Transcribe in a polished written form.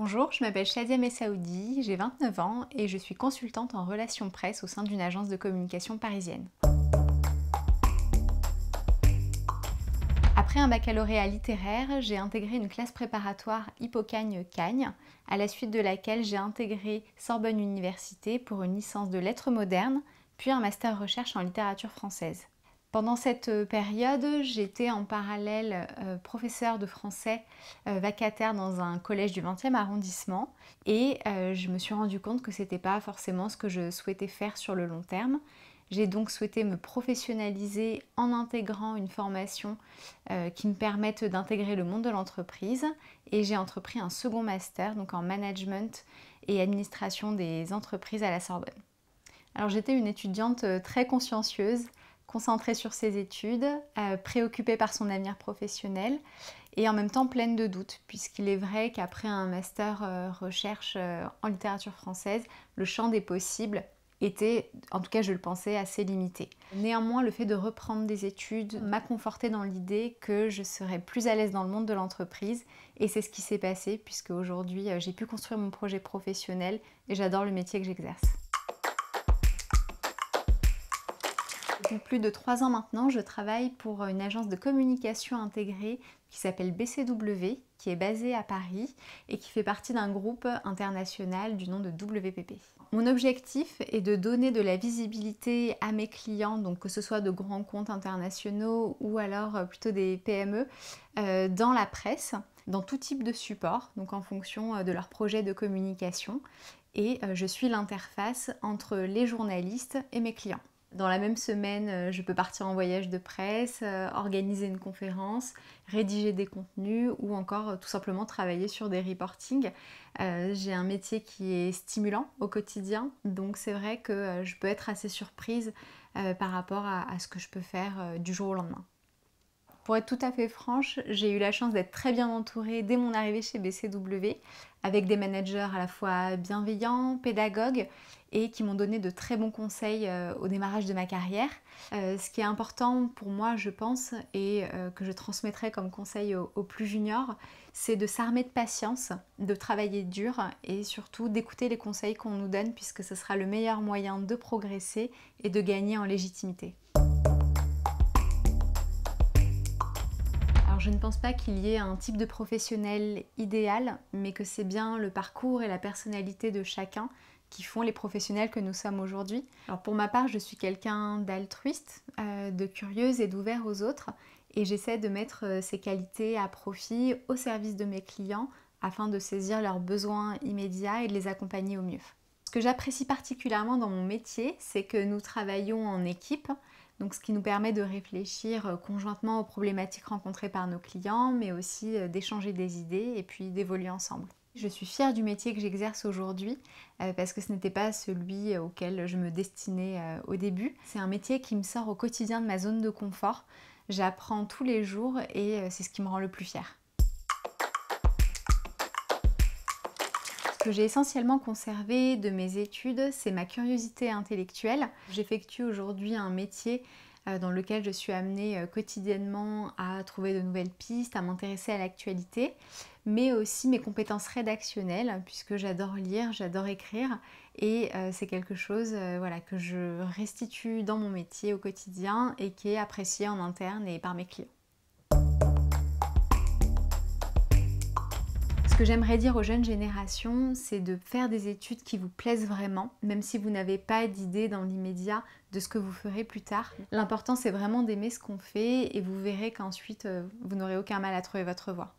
Bonjour, je m'appelle Shadia Messaoudi, j'ai 29 ans et je suis consultante en relations presse au sein d'une agence de communication parisienne. Après un baccalauréat littéraire, j'ai intégré une classe préparatoire Hippocagne-Cagne, à la suite de laquelle j'ai intégré Sorbonne Université pour une licence de lettres modernes, puis un master recherche en littérature française. Pendant cette période, j'étais en parallèle professeure de français vacataire dans un collège du 20e arrondissement et je me suis rendu compte que c'était pas forcément ce que je souhaitais faire sur le long terme. J'ai donc souhaité me professionnaliser en intégrant une formation qui me permette d'intégrer le monde de l'entreprise et j'ai entrepris un second master donc en management et administration des entreprises à la Sorbonne. Alors j'étais une étudiante très consciencieuse, concentrée sur ses études, préoccupée par son avenir professionnel et en même temps pleine de doutes, puisqu'il est vrai qu'après un master recherche en littérature française, le champ des possibles était, en tout cas je le pensais, assez limité. Néanmoins, le fait de reprendre des études m'a confortée dans l'idée que je serais plus à l'aise dans le monde de l'entreprise et c'est ce qui s'est passé puisque aujourd'hui j'ai pu construire mon projet professionnel et j'adore le métier que j'exerce. Depuis plus de 3 ans maintenant, je travaille pour une agence de communication intégrée qui s'appelle BCW, qui est basée à Paris et qui fait partie d'un groupe international du nom de WPP. Mon objectif est de donner de la visibilité à mes clients, donc que ce soit de grands comptes internationaux ou alors plutôt des PME, dans la presse, dans tout type de support, donc en fonction de leur projet de communication. Et je suis l'interface entre les journalistes et mes clients. Dans la même semaine, je peux partir en voyage de presse, organiser une conférence, rédiger des contenus ou encore tout simplement travailler sur des reportings. J'ai un métier qui est stimulant au quotidien, donc c'est vrai que je peux être assez surprise par rapport à ce que je peux faire du jour au lendemain. Pour être tout à fait franche, j'ai eu la chance d'être très bien entourée dès mon arrivée chez BCW, avec des managers à la fois bienveillants, pédagogues et qui m'ont donné de très bons conseils au démarrage de ma carrière. Ce qui est important pour moi, je pense, et que je transmettrai comme conseil aux plus juniors, c'est de s'armer de patience, de travailler dur et surtout d'écouter les conseils qu'on nous donne puisque ce sera le meilleur moyen de progresser et de gagner en légitimité. Alors je ne pense pas qu'il y ait un type de professionnel idéal, mais que c'est bien le parcours et la personnalité de chacun qui font les professionnels que nous sommes aujourd'hui. Alors pour ma part, je suis quelqu'un d'altruiste, de curieuse et d'ouvert aux autres, et j'essaie de mettre ces qualités à profit au service de mes clients afin de saisir leurs besoins immédiats et de les accompagner au mieux. Ce que j'apprécie particulièrement dans mon métier, c'est que nous travaillons en équipe, donc ce qui nous permet de réfléchir conjointement aux problématiques rencontrées par nos clients, mais aussi d'échanger des idées et puis d'évoluer ensemble. Je suis fière du métier que j'exerce aujourd'hui parce que ce n'était pas celui auquel je me destinais au début. C'est un métier qui me sort au quotidien de ma zone de confort. J'apprends tous les jours et c'est ce qui me rend le plus fière. Ce que j'ai essentiellement conservé de mes études, c'est ma curiosité intellectuelle. J'effectue aujourd'hui un métier dans lequel je suis amenée quotidiennement à trouver de nouvelles pistes, à m'intéresser à l'actualité, mais aussi mes compétences rédactionnelles, puisque j'adore lire, j'adore écrire, et c'est quelque chose que je restitue dans mon métier au quotidien et qui est apprécié en interne et par mes clients. Ce que j'aimerais dire aux jeunes générations, c'est de faire des études qui vous plaisent vraiment, même si vous n'avez pas d'idée dans l'immédiat de ce que vous ferez plus tard. L'important, c'est vraiment d'aimer ce qu'on fait et vous verrez qu'ensuite, vous n'aurez aucun mal à trouver votre voie.